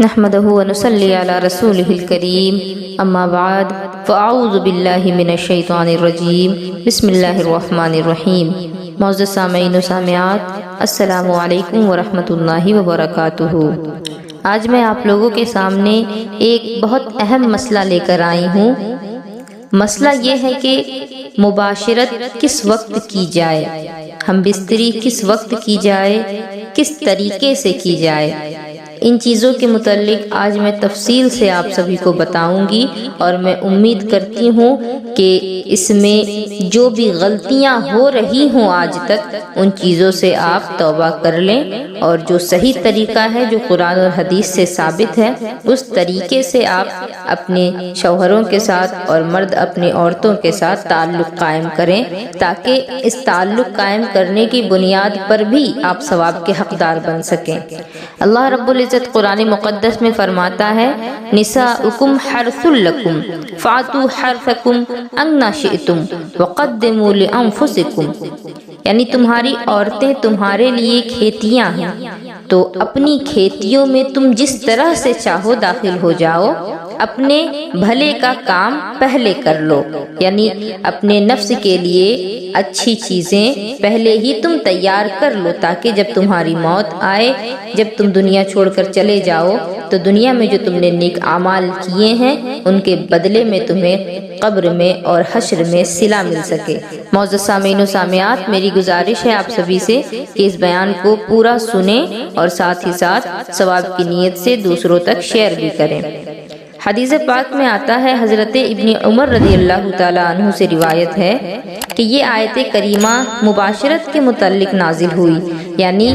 نحمده ونصلي على رسوله الكريم اما بعد فاعوذ باللہ من الشیطان الرجیم بسم اللہ الرحمن الرحیم۔ معزز سامعین و سامعات، السلام علیکم ورحمۃ اللہ وبرکاتہ۔ آج میں آپ لوگوں کے سامنے ایک بہت اہم مسئلہ لے کر آئی ہوں۔ مسئلہ یہ ہے کہ مباشرت کس وقت کی جائے، ہم بستری کس وقت کی جائے، کس طریقے سے کی جائے۔ ان چیزوں کے متعلق آج میں تفصیل سے آپ سبھی کو بتاؤں گی، اور میں امید کرتی ہوں کہ اس میں جو بھی غلطیاں ہو رہی ہوں آج تک، ان چیزوں سے آپ توبہ کر لیں، اور جو صحیح طریقہ ہے جو قرآن اور حدیث سے ثابت ہے، اس طریقے سے آپ اپنے شوہروں کے ساتھ اور مرد اپنی عورتوں کے ساتھ تعلق قائم کریں، تاکہ اس تعلق قائم کرنے کی بنیاد پر بھی آپ ثواب کے حقدار بن سکیں۔ اللہ رب العزت قرآن مقدس میں فرماتا ہے، نساؤکم حرث لکم فاتوا حرثکم انا شئتم وقدموا لانفسکم، یعنی تمہاری عورتیں تمہارے لیے کھیتیاں ہیں، تو اپنی کھیتیوں میں تم جس طرح سے چاہو داخل ہو جاؤ، اپنے بھلے کا کام پہلے کر لو، یعنی اپنے نفس کے لیے اچھی چیزیں پہلے ہی تم تیار کر لو، تاکہ جب تمہاری موت آئے، جب تم دنیا چھوڑ کر چلے جاؤ، تو دنیا میں جو تم نے نیک اعمال کیے ہیں ان کے بدلے میں تمہیں قبر میں اور حشر میں صلہ مل سکے۔ معزز سامعین و سامعات، میری گزارش ہے آپ سبھی سے کہ اس بیان کو پورا سنیں اور ساتھ ہی ساتھ ثواب کی نیت سے دوسروں تک شیئر بھی کریں۔ حدیث پاک میں آتا ہے، حضرت ابن عمر رضی اللہ تعالیٰ عنہ سے روایت ہے کہ یہ آیت کریمہ مباشرت کے متعلق نازل ہوئی، یعنی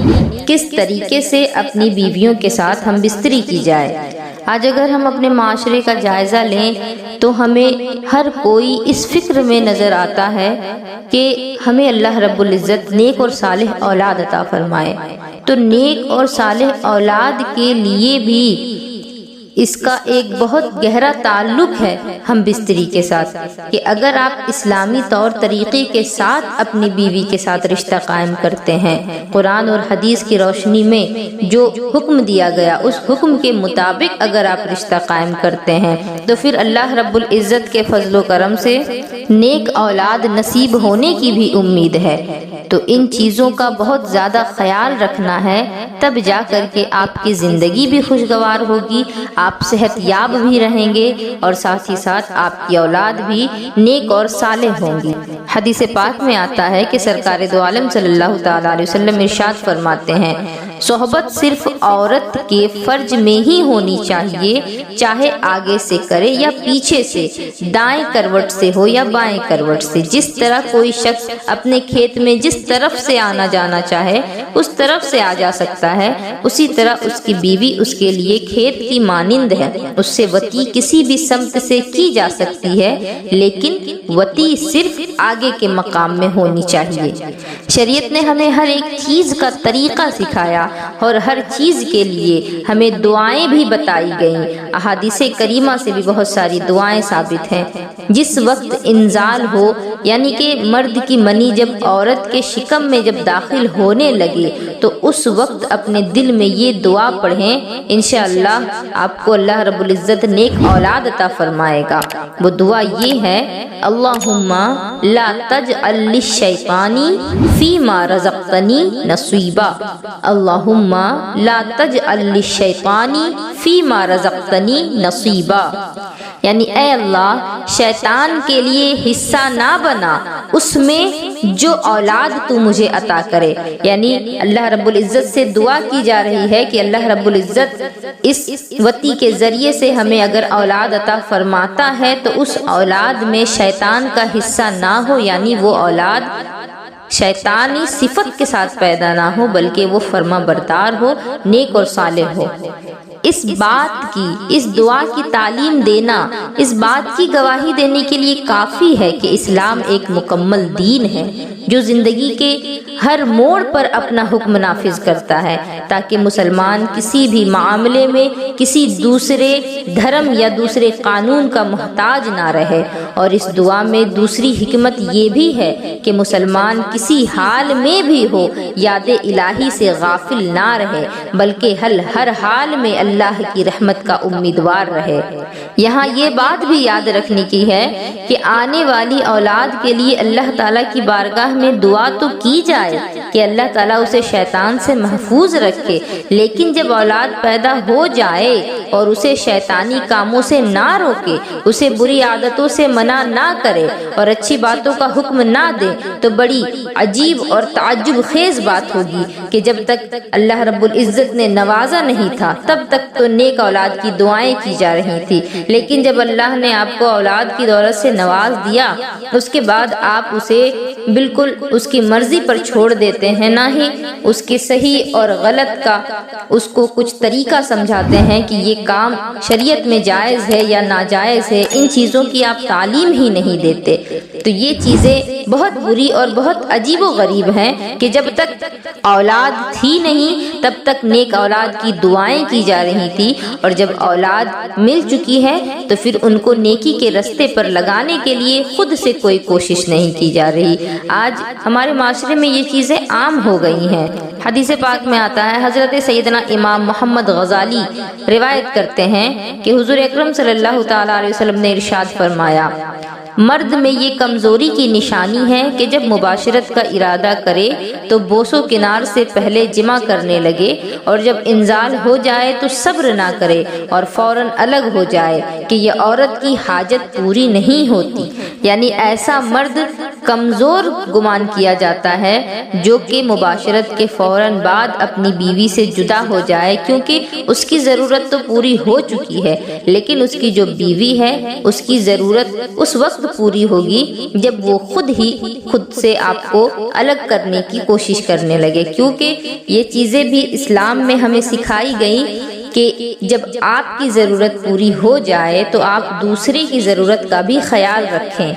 کس طریقے سے اپنی بیویوں کے ساتھ ہم بستری کی جائے۔ آج اگر ہم اپنے معاشرے کا جائزہ لیں تو ہمیں ہر کوئی اس فکر میں نظر آتا ہے کہ ہمیں اللہ رب العزت نیک اور صالح اولاد عطا فرمائے، تو نیک اور صالح اولاد کے لیے بھی اس کا ایک بہت گہرا تعلق ہے ہم بستری کے ساتھ، کہ اگر آپ اسلامی طور طریقے کے ساتھ اپنی بیوی کے ساتھ رشتہ قائم کرتے ہیں، قرآن اور حدیث کی روشنی میں جو حکم دیا گیا اس حکم کے مطابق اگر آپ رشتہ قائم کرتے ہیں، تو پھر اللہ رب العزت کے فضل و کرم سے نیک اولاد نصیب ہونے کی بھی امید ہے۔ تو ان چیزوں کا بہت زیادہ خیال رکھنا ہے، تب جا کر کے آپ کی زندگی بھی خوشگوار ہوگی، آپ صحت یاب بھی رہیں گے، اور ساتھ ہی ساتھ آپ کی اولاد بھی نیک اور صالح ہوں گی۔ حدیث پاک میں آتا ہے کہ سرکار دو عالم صلی اللہ تعالیٰ علیہ وسلم ارشاد فرماتے ہیں، صحبت صرف عورت کے فرج میں ہی ہونی چاہیے، چاہے آگے سے کرے یا پیچھے سے، دائیں کروٹ سے ہو یا بائیں کروٹ سے۔ جس طرح کوئی شخص اپنے کھیت میں جس طرف سے آنا جانا چاہے اس طرف سے آ جا سکتا ہے، اسی طرح اس کی بیوی اس کے لیے کھیت کی مانند ہے، اس سے وطی کسی بھی سمت سے کی جا سکتی ہے، لیکن وطی صرف آگے کے مقام میں ہونی چاہیے۔ شریعت نے ہمیں ہر ایک چیز کا طریقہ سکھایا، اور ہر چیز کے لیے ہمیں دعائیں بھی بتائی گئیں۔ احادیث کریمہ سے بھی بہت ساری دعائیں ثابت ہیں۔ جس وقت انزال ہو، یعنی کہ مرد کی منی جب عورت کے شکم میں جب داخل ہونے لگے، تو اس وقت اپنے دل میں یہ دعا پڑھیں، انشاءاللہ آپ کو اللہ رب العزت نیک اولاد عطا فرمائے گا۔ وہ دعا یہ ہے، اللہم لا تجعل للشیطان فیما رزقتنی نصیبا، اللہم لا تجعل للشیطان فیما رزقتنی نصیبا، یعنی اے اللہ شیطان کے لیے حصہ نہ بنا اس میں جو اولاد تو مجھے عطا کرے۔ یعنی اللہ رب العزت سے دعا کی جا رہی ہے کہ اللہ رب العزت اس وطی کے ذریعے سے ہمیں اگر اولاد عطا فرماتا ہے تو اس اولاد میں شیطان کا حصہ نہ ہو، یعنی وہ اولاد شیطانی صفت کے ساتھ پیدا نہ ہو، بلکہ وہ فرما بردار ہو، نیک اور صالح ہو۔ اس بات کی، اس دعا کی تعلیم دینا، اس بات کی گواہی دینے کے لیے کافی ہے کہ اسلام ایک مکمل دین ہے جو زندگی کے ہر موڑ پر اپنا حکم نافذ کرتا ہے۔ تاکہ مسلمان کسی بھی معاملے میں کسی دوسرے دھرم یا دوسرے قانون کا محتاج نہ رہے۔ اور اس دعا میں دوسری حکمت یہ بھی ہے کہ مسلمان کسی حال میں بھی ہو یاد الہی سے غافل نہ رہے، بلکہ ہر حال میں اللہ کی رحمت کا امیدوار رہے۔ یہاں یہ بات بھی یاد رکھنے کی ہے کہ آنے والی اولاد کے لیے اللہ تعالیٰ کی بارگاہ میں دعا تو کی جائے کہ اللہ تعالیٰ اسے شیطان سے محفوظ رکھے، لیکن جب اولاد پیدا ہو جائے اور اسے شیطانی کاموں سے نہ روکے، اسے بری عادتوں سے منع نہ کرے اور اچھی باتوں کا حکم نہ دے، تو بڑی عجیب اور تعجب خیز بات ہوگی کہ جب تک اللہ رب العزت نے نوازا نہیں تھا تب تک تو نیک اولاد کی دعائیں کی جا رہی تھی، لیکن جب اللہ نے آپ کو اولاد کی دولت سے نواز دیا اس کے بعد آپ اسے بالکل اس کی مرضی پر چھوڑ دیتے ہیں، نہ ہی اس کے صحیح اور غلط کا اس کو کچھ طریقہ سمجھاتے ہیں کہ یہ کام شریعت میں جائز ہے یا ناجائز ہے، ان چیزوں کی آپ تعلیم ہی نہیں دیتے۔ تو یہ چیزیں بہت بری اور بہت عجیب و غریب ہیں کہ جب تک اولاد تھی نہیں تب تک نیک اولاد کی دعائیں کی جا رہی تھی، اور جب اولاد مل چکی ہے تو پھر ان کو نیکی کے رستے پر لگانے کے لیے خود سے کوئی کوشش نہیں کی جا رہی۔ آج ہمارے معاشرے میں یہ چیزیں عام ہو گئی ہیں۔ حدیث پاک میں آتا ہے، حضرت سیدنا امام محمد غزالی روایت کرتے ہیں کہ حضور اکرم صلی اللہ تعالی علیہ وسلم نے ارشاد فرمایا، مرد میں یہ کمزوری کی نشانی ہے کہ جب مباشرت کا ارادہ کرے تو بوس و کنار سے پہلے جمع کرنے لگے، اور جب انزال ہو جائے تو صبر نہ کرے اور فوراً الگ ہو جائے کہ یہ عورت کی حاجت پوری نہیں ہوتی۔ یعنی ایسا مرد کمزور گمان کیا جاتا ہے جو کہ مباشرت کے فوراً بعد اپنی بیوی سے جدا ہو جائے، کیونکہ اس کی ضرورت تو پوری ہو چکی ہے، لیکن اس کی جو بیوی ہے اس کی ضرورت اس وقت پوری ہوگی جب وہ خود سے آپ کو الگ کرنے کی کوشش کرنے لگے، کیونکہ یہ چیزیں بھی اسلام میں ہمیں سکھائی گئی کہ جب آپ کی ضرورت پوری ہو جائے تو آپ دوسرے کی ضرورت کا بھی خیال رکھیں۔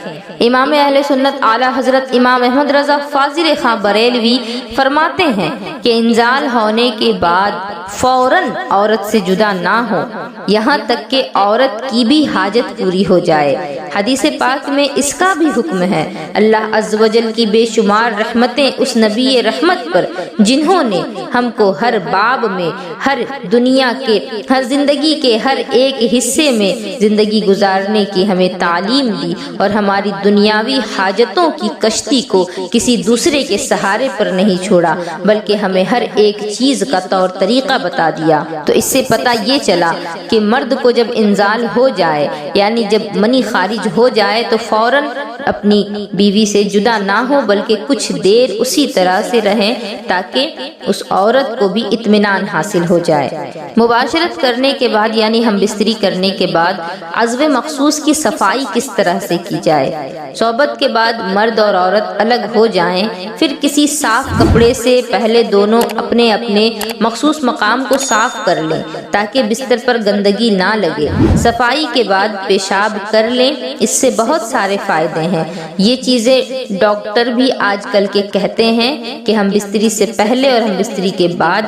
امام اہل سنت اعلی حضرت امام احمد رضا فاضل خاں بریلوی فرماتے ہیں کہ انزال ہونے کے بعد فوراً عورت سے جدا نہ ہو یہاں تک کہ عورت کی بھی حاجت پوری ہو جائے۔ حدیث پاک میں اس کا بھی حکم ہے۔ اللہ عز و جل کی بے شمار رحمتیں اس نبی رحمت پر جنہوں نے ہم کو ہر باب میں، ہر دنیا کے، ہر زندگی کے ہر ایک حصے میں زندگی گزارنے کی ہمیں تعلیم دی، اور ہماری دنیاوی حاجتوں کی کشتی کو کسی دوسرے کے سہارے پر نہیں چھوڑا، بلکہ ہمیں ہر ایک چیز کا طور طریقہ بتا دیا۔ تو اس سے پتہ یہ چلا کہ مرد کو جب انزال ہو جائے، یعنی جب منی خارج ہو جائے، تو فوراً اپنی بیوی سے جدا نہ ہو، بلکہ کچھ دیر اسی طرح سے رہیں تاکہ اس عورت کو بھی اطمینان حاصل ہو جائے۔ مباشرت کرنے کے بعد یعنی ہم بستری کرنے کے بعد عضو مخصوص کی صفائی کس طرح سے کی جائے۔ صحبت کے بعد مرد اور عورت الگ ہو جائیں، پھر کسی صاف کپڑے سے پہلے دونوں اپنے اپنے مخصوص مقام کو صاف کر لیں تاکہ بستر پر گندگی نہ لگے۔ صفائی کے بعد پیشاب کر لیں، اس سے بہت سارے فائدے ہیں۔ یہ چیزیں ڈاکٹر بھی آج کل کے کہتے ہیں کہ ہم بستری سے پہلے اور ہم بستری کے بعد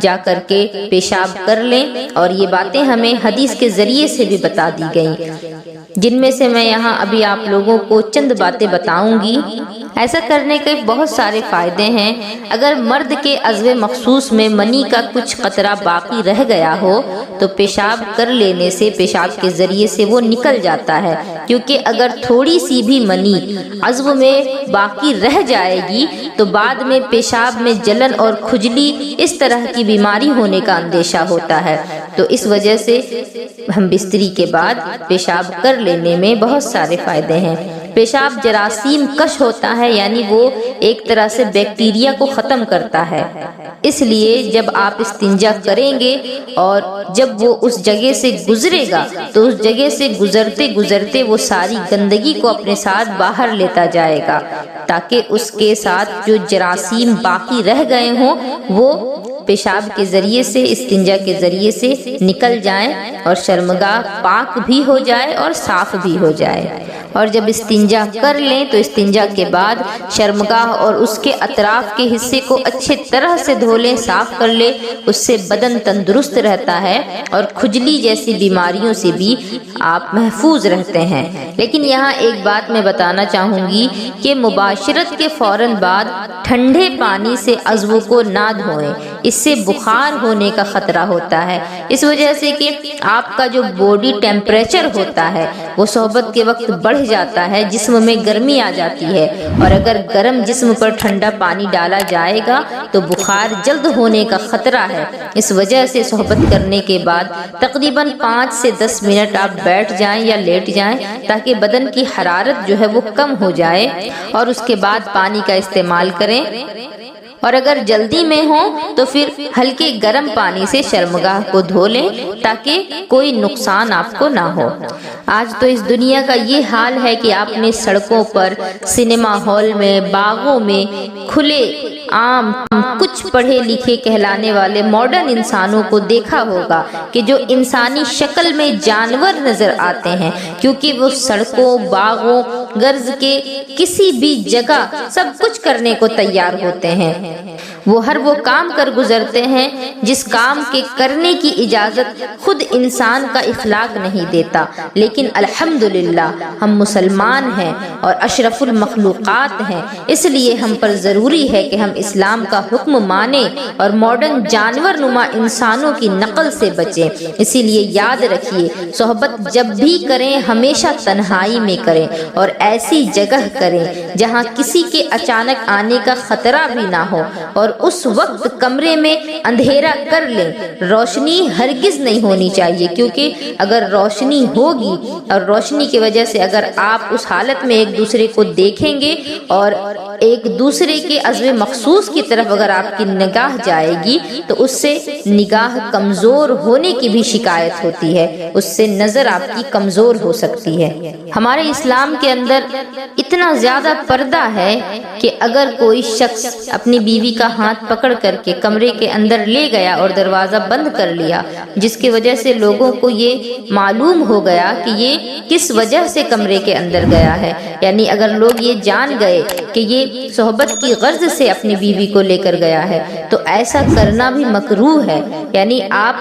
جا کر کے پیشاب کر لیں، اور یہ باتیں ہمیں حدیث کے ذریعے سے بھی بتا دی گئیں، جن میں سے میں یہاں ابھی آپ لوگوں کو چند باتیں بتاؤں گی۔ ایسا کرنے کے بہت سارے فائدے ہیں۔ اگر مرد کے عضو مخصوص میں منی کا کچھ قطرہ باقی رہ گیا ہو تو پیشاب کر لینے سے پیشاب کے ذریعے سے وہ نکل جاتا ہے، کیونکہ اگر تھوڑی سی بھی منی عضو میں باقی رہ جائے گی تو بعد میں پیشاب میں جلن اور کھجلی اس طرح کی بیماری ہونے کا اندیشہ ہوتا ہے۔ تو اس وجہ سے ہم بستری کے بعد پیشاب کر لینے میں بہت سارے فائدے ہیں۔ پیشاب جراثیم کش ہوتا ہے، یعنی وہ ایک طرح سے بیکٹیریا کو ختم کرتا ہے، اس لیے جب آپ استنجا کریں گے اور جب وہ اس جگہ سے گزرے گا تو اس جگہ سے گزرتے گزرتے وہ ساری گندگی کو اپنے ساتھ باہر لیتا جائے گا، تاکہ اس کے ساتھ جو جراثیم باقی رہ گئے ہوں وہ پیشاب کے ذریعے سے، استنجا کے ذریعے سے نکل جائیں اور شرمگاہ پاک بھی ہو جائے اور صاف بھی ہو جائے۔ اور جب استنجا کر لیں تو استنجا کے بعد شرمگاہ اور اس کے اطراف کے حصے کو اچھے طرح سے دھو لیں، صاف کر لیں۔ اس سے بدن تندرست رہتا ہے اور کھجلی جیسی بیماریوں سے بھی آپ محفوظ رہتے ہیں۔ لیکن یہاں ایک بات میں بتانا چاہوں گی کہ مباشرت کے فوراً بعد ٹھنڈے پانی سے عضو کو نہ دھوئیں، اس سے بخار ہونے کا خطرہ ہوتا ہے، اس وجہ سے کہ آپ کا جو باڈی ٹیمپریچر ہوتا ہے وہ صحبت کے وقت بڑھ جاتا ہے، جسم میں گرمی آ جاتی ہے، اور اگر گرم جسم پر ٹھنڈا پانی ڈالا جائے گا تو بخار جلد ہونے کا خطرہ ہے۔ اس وجہ سے صحبت کرنے کے بعد تقریباً 5 سے 10 منٹ آپ بیٹھ جائیں یا لیٹ جائیں تاکہ بدن کی حرارت جو ہے وہ کم ہو جائے، اور اس کے بعد پانی کا استعمال کریں۔ اور اگر جلدی میں ہو تو پھر ہلکے گرم پانی سے شرمگاہ کو دھو لیں تاکہ کوئی نقصان آپ کو نہ ہو۔ آج تو اس دنیا کا یہ حال ہے کہ آپ نے سڑکوں پر، سنیما ہال میں، باغوں میں، کھلے عام کچھ پڑھے لکھے کہلانے والے ماڈرن انسانوں کو دیکھا ہوگا کہ جو انسانی شکل میں جانور نظر آتے ہیں، کیونکہ وہ سڑکوں، باغوں، غرض کے کسی بھی جگہ سب کچھ کرنے کو تیار ہوتے ہیں۔ وہ کام کر گزرتے ہیں جس کام کے کرنے کی اجازت خود انسان کا اخلاق نہیں دیتا، لیکن الحمدللہ ہم مسلمان ہیں اور اشرف المخلوقات ہیں، اس لیے ہم پر ضروری ہے کہ ہم اسلام کا حکم مانیں اور ماڈرن جانور نما انسانوں کی نقل سے بچیں۔ اسی لیے یاد رکھیے، صحبت جب بھی کریں ہمیشہ تنہائی میں کریں اور ایسی جگہ کریں جہاں کسی کے اچانک آنے کا خطرہ بھی نہ ہو، اور اس وقت کمرے میں اندھیرا کر لیں۔ روشنی ہرگز نہیں ہونی چاہیے، کیونکہ اگر روشنی ہوگی اور روشنی کی وجہ سے اگر آپ اس حالت میں ایک دوسرے کو دیکھیں گے اور ایک دوسرے کے عضو مخصوص کی طرف اگر آپ کی نگاہ جائے گی تو اس سے نگاہ کمزور ہونے کی بھی شکایت ہوتی ہے، اس سے نظر آپ کی کمزور ہو سکتی ہے۔ ہمارے اسلام کے اندر اتنا زیادہ پردہ ہے کہ اگر کوئی شخص اپنی بیوی کا ہاتھ پکڑ کر کے کمرے کے اندر لے گیا اور دروازہ بند کر لیا، جس کی وجہ سے لوگوں کو یہ معلوم ہو گیا کہ یہ کس وجہ سے کمرے کے اندر گیا ہے، یعنی اگر لوگ یہ جان گئے کہ یہ صحبت کی غرض سے اپنی بیوی کو لے کر گیا ہے تو ایسا کرنا بھی مکروہ ہے۔ یعنی آپ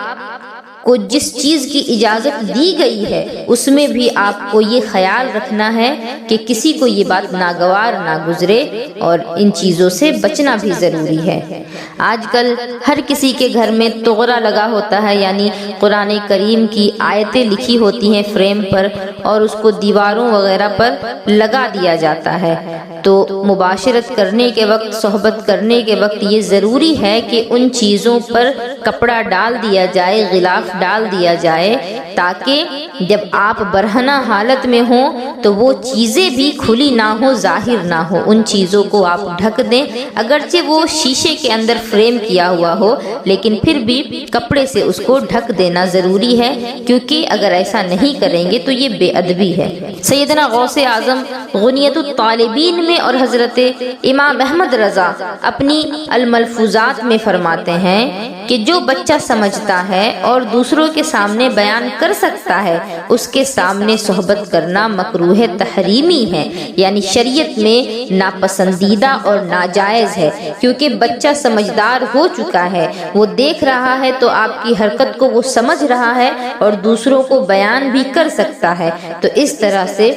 کو جس چیز کی اجازت دی گئی ہے اس میں بھی آپ کو یہ خیال رکھنا ہے کہ کسی کو یہ بات ناگوار نہ گزرے، اور ان چیزوں سے بچنا بھی ضروری ہے۔ آج کل ہر کسی کے گھر میں طغرا لگا ہوتا ہے، یعنی قرآن کریم کی آیتیں لکھی ہوتی ہیں فریم پر اور اس کو دیواروں وغیرہ پر لگا دیا جاتا ہے۔ تو مباشرت کرنے کے وقت، صحبت کرنے کے وقت یہ ضروری ہے کہ ان چیزوں پر کپڑا ڈال دیا جائے، غلاف ڈال دیا جائے، تاکہ جب آپ برہنہ حالت میں ہوں تو وہ چیزیں بھی کھلی نہ ہو، ظاہر نہ ہو، ان چیزوں کو آپ ڈھک دیں، اگرچہ وہ شیشے کے اندر فریم کیا ہوا ہو لیکن پھر بھی کپڑے سے اس کو ڈھک دینا ضروری ہے، کیونکہ اگر ایسا نہیں کریں گے تو یہ بے ادبی ہے۔ سیدنا غوث اعظم غنیت الطالبین میں اور حضرت امام احمد رضا اپنی الملفوظات میں فرماتے ہیں کہ جو بچہ سمجھتا ہے اور دوسروں کے سامنے بیان کر سکتا ہے اس کے سامنے صحبت کرنا مکروہ تحریمی ہے، یعنی شریعت میں ناپسندیدہ اور ناجائز ہے، کیونکہ بچہ سمجھدار ہو چکا ہے، وہ دیکھ رہا ہے تو آپ کی حرکت کو وہ سمجھ رہا ہے اور دوسروں کو بیان بھی کر سکتا ہے۔ تو اس طرح سے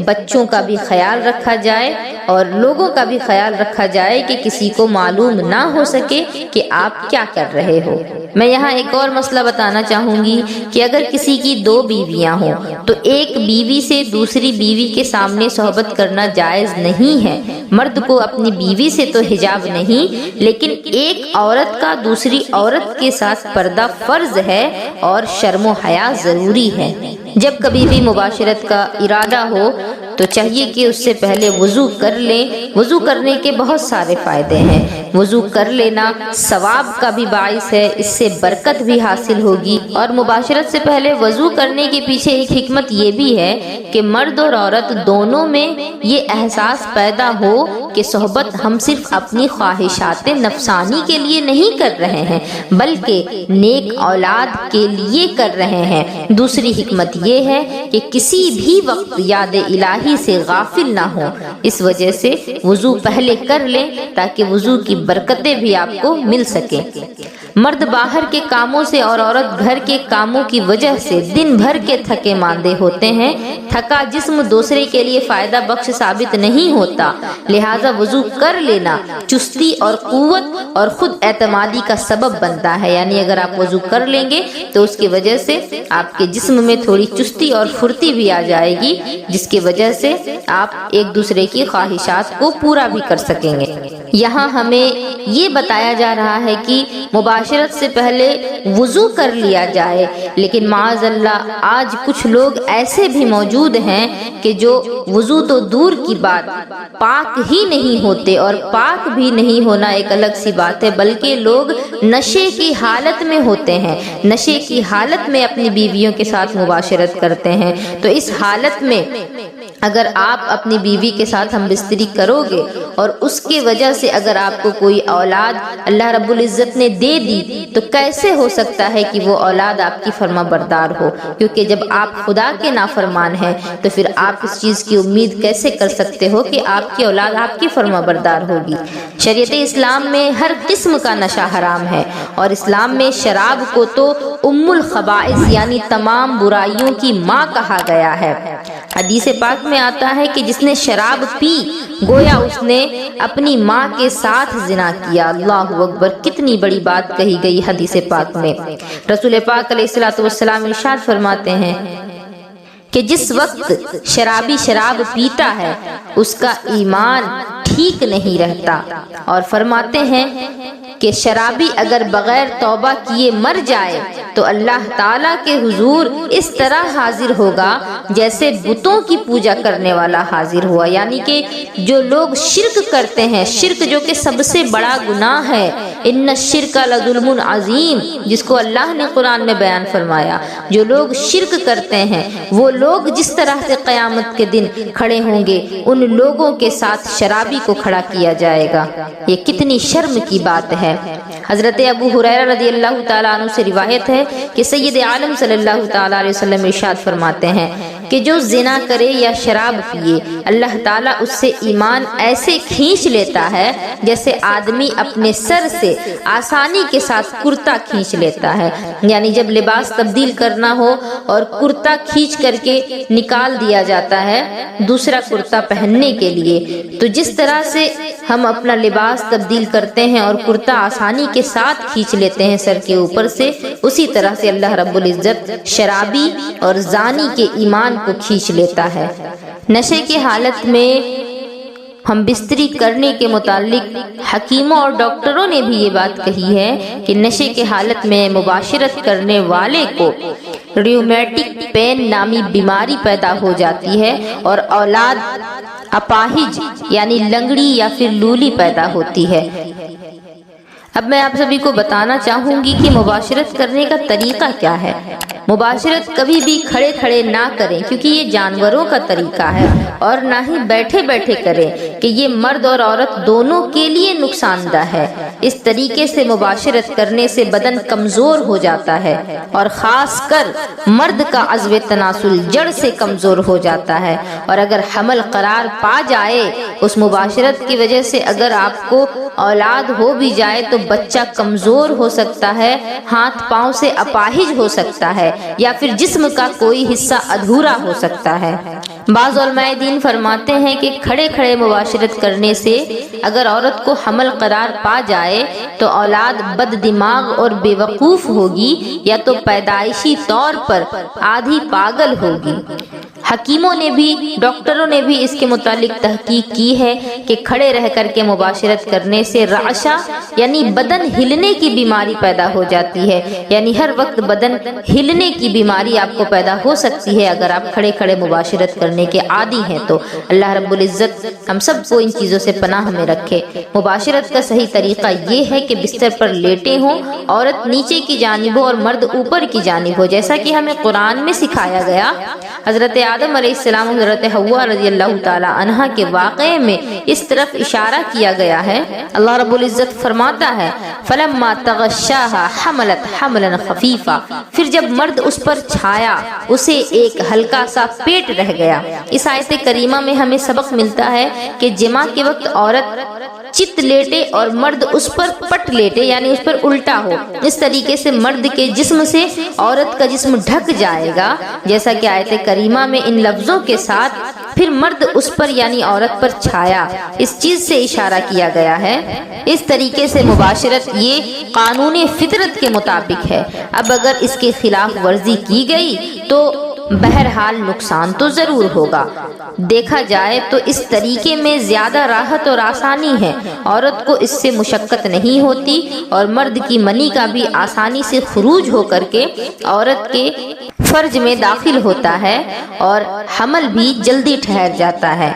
بچوں کا بھی خیال رکھا جائے اور لوگوں کا بھی خیال رکھا جائے کہ کسی کو معلوم نہ ہو سکے کہ آپ کیا کر رہے ہو۔ میں یہاں ایک اور مسئلہ بتانا چاہوں گی کہ اگر کسی کی 2 بیویاں ہوں تو ایک بیوی سے دوسری بیوی کے سامنے صحبت کرنا جائز نہیں ہے۔ مرد کو اپنی بیوی سے تو حجاب نہیں، لیکن ایک عورت کا دوسری عورت کے ساتھ پردہ فرض ہے اور شرم و حیا ضروری ہے۔ جب کبھی بھی مباشرت کا ارادہ ہو تو چاہیے کہ اس سے پہلے وضو کر لیں۔ وضو کرنے کے بہت سارے فائدے ہیں۔ وضو کر لینا ثواب کا بھی باعث ہے، اس سے برکت بھی حاصل ہوگی۔ اور مباشرت سے پہلے وضو کرنے کے پیچھے ایک حکمت یہ بھی ہے کہ مرد اور عورت دونوں میں یہ احساس پیدا ہو کہ صحبت ہم صرف اپنی خواہشات نفسانی کے لیے نہیں کر رہے ہیں بلکہ نیک اولاد کے لیے کر رہے ہیں۔ دوسری حکمت یہ ہے کہ کسی بھی وقت یاد الہی سے غافل نہ ہو، اس وجہ سے وضو پہلے کر لیں تاکہ وضو کی برکتیں بھی آپ کو مل سکیں۔ مرد باہر کے کاموں سے اور عورت گھر کے کاموں کی وجہ سے دن بھر کے تھکے ماندے ہوتے ہیں۔ تھکا جسم دوسرے کے لیے فائدہ بخش ثابت نہیں ہوتا، لہذا وضو کر لینا چستی اور قوت اور خود اعتمادی کا سبب بنتا ہے۔ یعنی اگر آپ وضو کر لیں گے تو اس کی وجہ سے آپ کے جسم میں تھوڑی چستی اور پھرتی بھی آ جائے گی، جس کی وجہ سے آپ ایک دوسرے کی خواہشات کو پورا بھی کر سکیں گے۔ یہاں ہمیں یہ بتایا جا رہا ہے کہ مباشرت سے پہلے وضو کر لیا جائے، لیکن معاذ اللہ آج کچھ لوگ ایسے بھی موجود ہیں کہ جو وضو تو دور کی بات پاک ہی نہیں ہوتے، اور پاک بھی نہیں ہونا ایک الگ سی بات ہے، بلکہ لوگ نشے کی حالت میں ہوتے ہیں، نشے کی حالت میں اپنی بیویوں کے ساتھ مباشرت کرتے ہیں۔ تو اس حالت میں اگر آپ اپنی بیوی کے ساتھ ہم بستری کرو گے اور اس کی وجہ سے اگر آپ کو کوئی اولاد اللہ رب العزت نے دے دی تو کیسے ہو سکتا ہے کہ وہ اولاد آپ کی فرما بردار ہو؟ کیونکہ جب آپ خدا کے نافرمان ہیں تو پھر آپ اس چیز کی امید کیسے کر سکتے ہو کہ آپ کی اولاد آپ کی فرما بردار ہوگی؟ شریعت اسلام میں ہر قسم کا نشہ حرام ہے، اور اسلام میں شراب کو تو ام الخبائث یعنی تمام برائیوں کی ماں کہا گیا ہے۔ حدیث پاک میں آتا ہے کہ جس نے شراب پی گویا اس نے اپنی ماں کے ساتھ زنا کیا۔ اللہ اکبر، کتنی بڑی بات کہی گئی حدیث پاک میں۔ رسول پاک علیہ الصلوۃ والسلام ارشاد فرماتے ہیں کہ جس وقت شرابی شراب پیتا ہے اس کا ایمان ٹھیک نہیں رہتا، اور فرماتے ہیں کہ شرابی اگر بغیر توبہ کیے مر جائے تو اللہ تعالیٰ کے حضور اس طرح حاضر ہوگا جیسے بتوں کی پوجا کرنے والا حاضر ہوا۔ یعنی کہ جو لوگ شرک کرتے ہیں، شرک جو کہ سب سے بڑا گناہ ہے، ان الشرک لظلم عظیم، جس کو اللہ نے قرآن میں بیان فرمایا، جو لوگ شرک کرتے ہیں وہ لوگ جس طرح سے قیامت کے دن کھڑے ہوں گے ان لوگوں کے ساتھ شرابی کو کھڑا کیا جائے گا۔ یہ کتنی شرم کی بات ہے۔ حضرت ابو ہریرہ رضی اللہ تعالیٰ عنہ سے روایت ہے کہ سید عالم صلی اللہ تعالیٰ علیہ وسلم ارشاد فرماتے ہیں کہ جو زنا کرے یا شراب پیے اللہ تعالیٰ اس سے ایمان ایسے کھینچ لیتا ہے جیسے آدمی اپنے سر سے آسانی کے ساتھ کرتا کھینچ لیتا ہے۔ یعنی جب لباس تبدیل کرنا ہو اور کرتا کھینچ کر کے نکال دیا جاتا ہے دوسرا کرتا پہننے کے لیے، تو جس طرح سے ہم اپنا لباس تبدیل کرتے ہیں اور کرتا آسانی کے ساتھ کھینچ لیتے ہیں سر کے اوپر سے، اسی طرح سے اللہ رب العزت شرابی اور زانی کے ایمان کو کھینچ لیتا ہے۔ نشے کی حالت میں ہم بستری کرنے کے متعلق حکیموں اور ڈاکٹروں نے بھی یہ بات کہی ہے کہ نشے کے حالت میں مباشرت کرنے والے کو ریومیٹک پین نامی بیماری پیدا ہو جاتی ہے اور اولاد اپاہج یعنی لنگڑی یا پھر لولی پیدا ہوتی ہے۔ اب میں آپ سبھی کو بتانا چاہوں گی کہ مباشرت کرنے کا طریقہ کیا ہے۔ مباشرت کبھی بھی کھڑے کھڑے نہ کریں کیونکہ یہ جانوروں کا طریقہ ہے، اور نہ ہی بیٹھے بیٹھے کریں کہ یہ مرد اور عورت دونوں کے لیے نقصان دہ ہے۔ اس طریقے سے مباشرت کرنے سے بدن کمزور ہو جاتا ہے، اور خاص کر مرد کا عضو تناسل جڑ سے کمزور ہو جاتا ہے، اور اگر حمل قرار پا جائے اس مباشرت کی وجہ سے اگر آپ کو اولاد ہو بھی جائے تو بچہ کمزور ہو سکتا ہے، ہاتھ پاؤں سے اپاہج ہو سکتا ہے، یا پھر جسم کا کوئی حصہ ادھورا ہو سکتا ہے۔ بعض علماء دین فرماتے ہیں کہ کھڑے کھڑے مباشرت کرنے سے اگر عورت کو حمل قرار پا جائے تو اولاد بد دماغ اور بے وقوف ہوگی، یا تو پیدائشی طور پر آدھی پاگل ہوگی۔ حکیموں نے بھی، ڈاکٹروں نے بھی اس کے متعلق تحقیق کی ہے کہ کھڑے رہ کر کے مباشرت کرنے سے رعشہ یعنی بدن ہلنے کی بیماری پیدا ہو جاتی ہے، یعنی ہر وقت بدن ہلنے کی بیماری آپ کو پیدا ہو سکتی ہے اگر آپ کھڑے کھڑے مباشرت کرنے کے عادی ہیں تو۔ اللہ رب العزت ہم سب کو ان چیزوں سے پناہ میں رکھے۔ مباشرت کا صحیح طریقہ یہ ہے کہ بستر پر لیٹے ہوں، عورت نیچے کی جانب ہو اور مرد اوپر کی جانب ہو، جیسا کہ ہمیں قرآن میں سکھایا گیا۔ حضرت آدم علیہ السلام اور حضرت حوا رضی اللہ تعالی عنہا کے واقعے میں اس طرف اشارہ کیا گیا ہے۔ اللہ رب العزت فرماتا ہے فَلَمَّا تَغَشَّاهَا حَمَلَتْ حَمْلًا خَفِيفًا، پھر جب مرد اس پر چھایا اسے ایک ہلکا سا پیٹ رہ گیا۔ اس آیت کریمہ میں ہمیں سبق ملتا ہے کہ جماع کے وقت عورت چت لیٹے اور مرد اس پر پٹ لیٹے، یعنی اس پر الٹا ہو۔ اس طریقے سے مرد کے جسم سے عورت کا جسم ڈھک جائے گا، جیسا کہ آیت کریمہ میں ان لفظوں کے ساتھ پھر مرد اس پر یعنی عورت پر چھایا، اس چیز سے اشارہ کیا گیا ہے۔ اس طریقے سے مباشرت یہ قانون فطرت کے مطابق ہے۔ اب اگر اس کے خلاف ورزی کی گئی تو بہرحال نقصان تو ضرور ہوگا۔ دیکھا جائے تو اس طریقے میں زیادہ راحت اور آسانی ہے، عورت کو اس سے مشقت نہیں ہوتی اور مرد کی منی کا بھی آسانی سے خروج ہو کر کے عورت کے فرج میں داخل ہوتا ہے اور حمل بھی جلدی ٹھہر جاتا ہے۔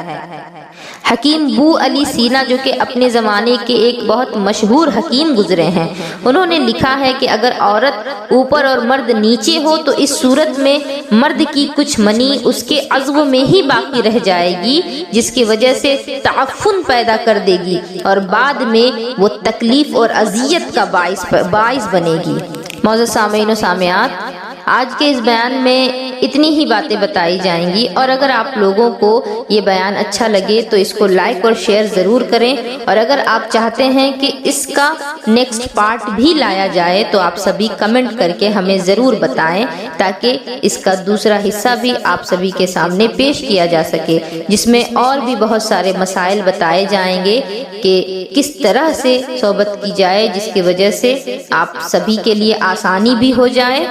حکیم بو علی سینا جو کہ اپنے زمانے کے ایک بہت مشہور حکیم گزرے ہیں، انہوں نے لکھا ہے کہ اگر عورت اوپر اور مرد نیچے ہو تو اس صورت میں مرد کی کچھ منی اس کے عضو میں ہی باقی رہ جائے گی، جس کی وجہ سے تعفن پیدا کر دے گی اور بعد میں وہ تکلیف اور اذیت کا باعث بنے گی۔ معزز سامعین و سامعات، آج کے اس بیان میں اتنی ہی باتیں بتائی جائیں گی، اور اگر آپ لوگوں کو یہ بیان اچھا لگے تو اس کو لائک اور شیئر ضرور کریں، اور اگر آپ چاہتے ہیں کہ اس کا نیکسٹ پارٹ بھی لایا جائے تو آپ سبھی کمنٹ کر کے ہمیں ضرور بتائیں تاکہ اس کا دوسرا حصہ بھی آپ سبھی کے سامنے پیش کیا جا سکے، جس میں اور بھی بہت سارے مسائل بتائے جائیں گے کہ کس طرح سے صحبت کی جائے جس کی وجہ سے آپ سبھی کے لیے آسانی بھی ہو جائے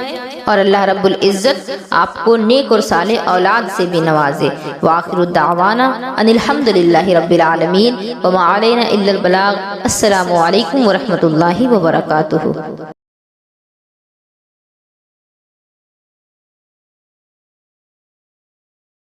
اور اللہ رب العزت آپ کو نیک اور صالح اولاد سے بھی نوازے۔ وآخر الدعوانا ان الحمدللہ رب العالمین وما علینا الا البلاغ۔ السلام علیکم ورحمۃ اللہ وبرکاتہ۔